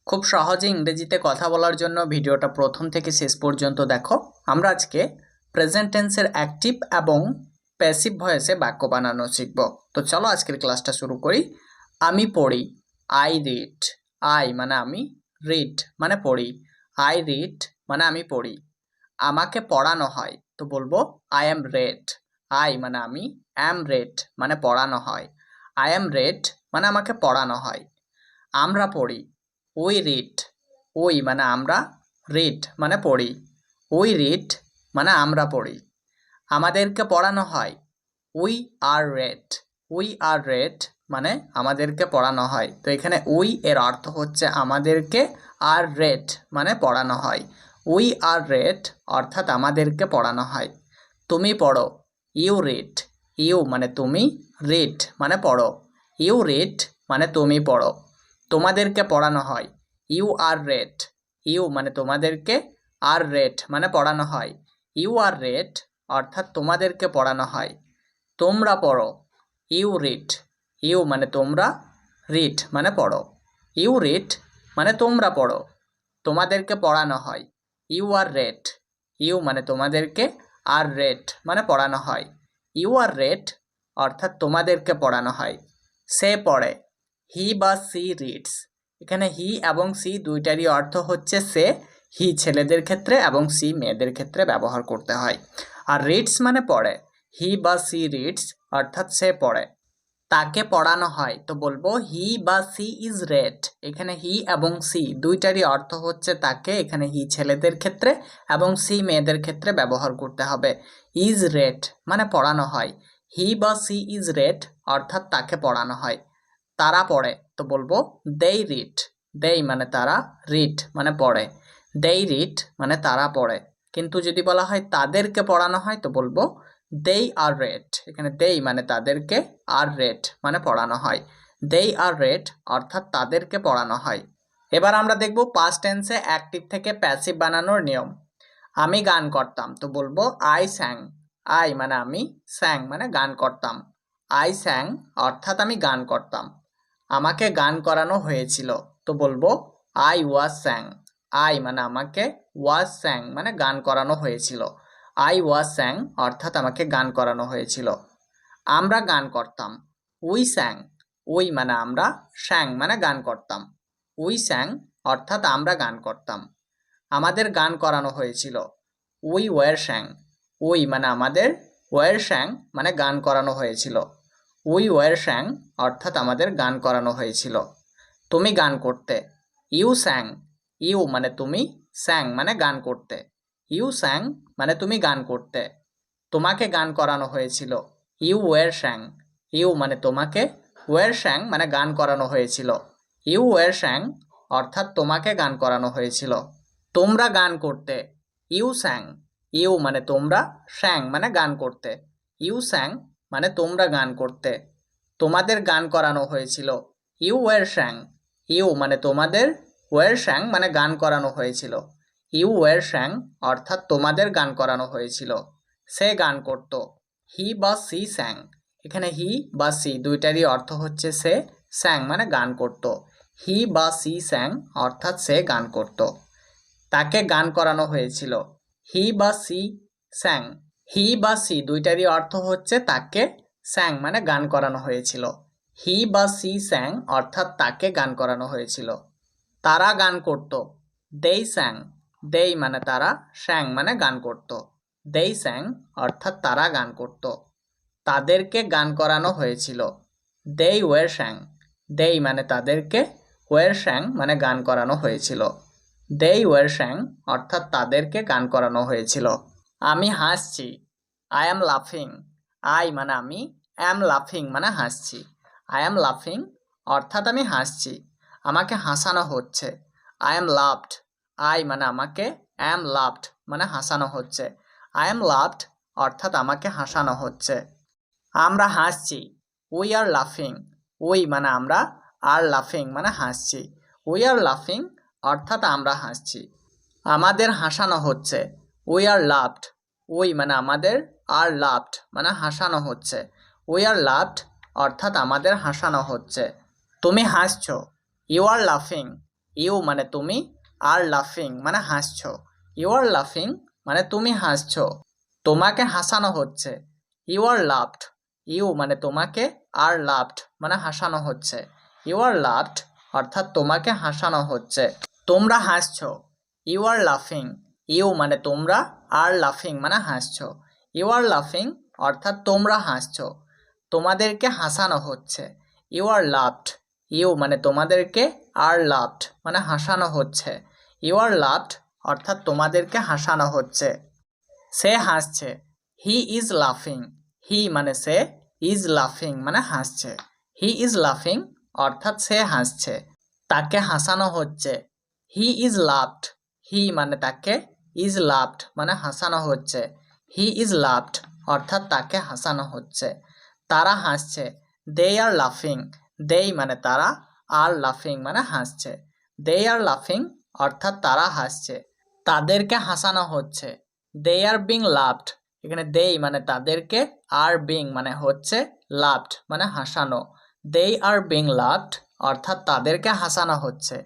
খুব সহজে ইংরেজিতে কথা বলার জন্য ভিডিওটা প্রথম থেকে শেষ পর্যন্ত দেখো। আমরা আজকে প্রেজেন্ট টেন্সের অ্যাক্টিভ এবং প্যাসিভ ভয়েসে বাক্য বানানো শিখব। তো চলো আজকের ক্লাসটা শুরু করি। আমি পড়ি, আই রিড। আই মানে আমি, রিড মানে পড়ি। আই রিড মানে আমি পড়ি। আমাকে পড়ানো হয়, তো বলবো আই অ্যাম রেড। আই মানে আমি, অ্যাম রেড মানে পড়ানো হয়। আই অ্যাম রেড মানে আমাকে পড়ানো হয়। আমরা পড়ি, উই রিড। উই মানে আমরা, রিড মানে পড়ি। উই রিড মানে আমরা পড়ি। আমাদেরকে পড়ানো হয়, we are red. We are red মানে আমাদেরকে পড়ানো হয়। তো এখানে উই এর অর্থ হচ্ছে আমাদেরকে, আর রেড মানে পড়ানো হয়। উই আর রেড অর্থাৎ আমাদেরকে পড়ানো হয়। তুমি পড়ো, ইউ রিড। ইউ মানে তুমি, রিড মানে পড়ো। ইউ রিড মানে তুমি পড়ো। তোমাদেরকে পড়ানো হয়, ইউ আর রেড। ইউ মানে তোমাদেরকে, আর রেড মানে পড়ানো হয়। ইউ আর রেড অর্থাৎ তোমাদেরকে পড়ানো হয়। তোমরা পড়ো, ইউ রিড। ইউ মানে তোমরা, রিড মানে পড়ো। ইউ রিড মানে তোমরা পড়ো। তোমাদেরকে পড়ানো হয়, ইউ আর রেড। ইউ মানে তোমাদেরকে, আর রেড মানে পড়ানো হয়। ইউ আর রেড অর্থাৎ তোমাদেরকে পড়ানো হয়। সে পড়ে, হি বা সি রিডস। এখানে হি এবং সি দুইটারই অর্থ হচ্ছে সে। হি ছেলেদের ক্ষেত্রে এবং সি মেয়েদের ক্ষেত্রে ব্যবহার করতে হয়। আর রিডস মানে পড়ে। হি বা সি রিডস অর্থাৎ সে পড়ে। তাকে পড়ানো হয়, তো বলবো হি বা সি ইজ রেড। এখানে হি এবং সি দুইটারই অর্থ হচ্ছে তাকে। এখানে হি ছেলেদের ক্ষেত্রে এবং সি মেয়েদের ক্ষেত্রে ব্যবহার করতে হবে। ইজ রেড মানে পড়ানো হয়। হি বা সি ইজ রেড অর্থাৎ তাকে পড়ানো হয়। তারা পড়ে, তো বলবো দেই রিড। দেই মানে তারা, রিড মানে পড়ে। দেই রিড মানে তারা পড়ে। কিন্তু যদি বলা হয় তাদেরকে পড়ানো হয়, তো বলবো দেই আর রেড। এখানে দেই মানে তাদেরকে, আর রেড মানে পড়ানো হয়। দেই আর রেড অর্থাৎ তাদেরকে পড়ানো হয়। এবার আমরা দেখব পাস্ট টেন্সে অ্যাক্টিভ থেকে প্যাসিভ বানানোর নিয়ম। আমি গান করতাম, তো বলবো আই স্যাং। আই মানে আমি, স্যাং মানে গান করতাম। আই স্যাং অর্থাৎ আমি গান করতাম। আমাকে গান করানো হয়েছিল, তো বলবো আই ওয়াজ স্যাং। আই মানে আমাকে, ওয়াজ স্যাং মানে গান করানো হয়েছিল। আই ওয়াজ স্যাং অর্থাৎ আমাকে গান করানো হয়েছিল। আমরা গান করতাম, উই স্যাং। উই মানে আমরা, স্যাং মানে গান করতাম। উই স্যাং অর্থাৎ আমরা গান করতাম। আমাদের গান করানো হয়েছিল, উই ওয়ার স্যাং। উই মানে আমাদের, ওয়ার স্যাং মানে গান করানো হয়েছিল। উই ওয়ার স্যাং অর্থাৎ আমাদের গান করানো হয়েছিল। তুমি গান করতে, ইউ স্যাং। ইউ মানে তুমি, স্যাং মানে গান করতে। ইউ স্যাং মানে তুমি গান করতে। তোমাকে গান করানো হয়েছিল, ইউ ওয়ার স্যাং। ইউ মানে তোমাকে, ওয়ার স্যাং মানে গান করানো হয়েছিল। ইউ ওয়ার স্যাং অর্থাৎ তোমাকে গান করানো হয়েছিল। তোমরা গান করতে, ইউ স্যাং। ইউ মানে তোমরা, স্যাং মানে গান করতে। ইউ স্যাং মানে তোমরা গান করতে। তোমাদের গান করানো হয়েছিল, ইউ ওয়ার স্যাং। ইউ মানে তোমাদের, ওয়ার স্যাং মানে গান করানো হয়েছিল। ইউ ওয়ার স্যাং অর্থাৎ তোমাদের গান করানো হয়েছিল। সে গান করত, হি বা সি স্যাং। এখানে হি বা সি দুইটারই অর্থ হচ্ছে সে। স্যাং মানে গান করত। হি বা সি স্যাং অর্থাৎ সে গান করত। তাকে গান করানো হয়েছিল, হি বা সি স্যাং। হি বা সি দুইটারই অর্থ হচ্ছে তাকে, স্যাং মানে গান করানো হয়েছিল। হি বা সি স্যাং অর্থাৎ তাকে গান করানো হয়েছিল। তারা গান করত, দেই স্যাং। দেই মানে তারা, স্যাং মানে গান করত। দেই স্যাং অর্থাৎ তারা গান করত। তাদেরকে গান করানো হয়েছিল, দেই ওয়ার স্যাং। দেই মানে তাদেরকে, ওয়ার স্যাং মানে গান করানো হয়েছিল। দেই ওয়ার স্যাং অর্থাৎ তাদেরকে গান করানো হয়েছিল। আমি হাসছি, আই অ্যাম লাফিং। আই মানে আমি, অ্যাম লাফিং মানে হাসছি। আই অ্যাম লাফিং অর্থাৎ আমি হাসছি। আমাকে হাসানো হচ্ছে, আই অ্যাম লাভড। আই মানে আমাকে, অ্যাম লাভড মানে হাসানো হচ্ছে। আই অ্যাম লাভড অর্থাৎ আমাকে হাসানো হচ্ছে। আমরা হাসছি, উই আর লাফিং। উই মানে আমরা, আর লাফিং মানে হাসছি। উই আর লাফিং অর্থাৎ আমরা হাসছি। আমাদের হাসানো হচ্ছে, উই আর লাভড। উই মানে আমাদের, আর লাভড মানে হাসানো হচ্ছে। উই আর লাভড অর্থাৎ আমাদের হাসানো হচ্ছে। তুমি হাসছো, ইউ আর লাফিং। ইউ মানে তুমি, আর লাফিং মানে হাসছো। ইউ আর লাফিং মানে তুমি হাসছো। তোমাকে হাসানো হচ্ছে, ইউ আর লাভড। ইউ মানে তোমাকে, আর লাভড মানে হাসানো হচ্ছে। ইউ আর লাভড অর্থাৎ তোমাকে হাসানো হচ্ছে। তোমরা হাসছো, ইউ আর লাফিং। ইউ মানে তোমরা, আর লাফিং মানে হাসছো। ইউ আর লাফিং অর্থাৎ তোমরা হাসছো। তোমাদেরকে হাসানো হচ্ছে, ইউ আর লাভড। ইউ মানে তোমাদেরকে, আর লাভড মানে হাসানো হচ্ছে। ইউ আর লাভড অর্থাৎ তোমাদেরকে হাসানো হচ্ছে। সে হাসছে, হি ইজ লাফিং। হি মানে সে, ইজ লাফিং মানে হাসছে। হি ইজ লাফিং অর্থাৎ সে হাসছে। তাকে হাসানো হচ্ছে, হি ইজ লাভড। হি মানে তাকে, ইজ লাভড মানে হাসানো হচ্ছে। হি ইজ লাভড অর্থাৎ তাকে হাসানো হচ্ছে। তারা হাসছে, দে আর লাফিং। দে মানে তারা, আর লাফিং মানে হাসছে। দে আর লাফিং অর্থাৎ তারা হাসছে। তাদেরকে হাসানো হচ্ছে, দে আর বিং লাভড। এখানে দে মানে তাদেরকে, আর বিং মানে হচ্ছে, লাভড মানে হাসানো। দে আর বিং লাভড অর্থাৎ তাদেরকে হাসানো হচ্ছে।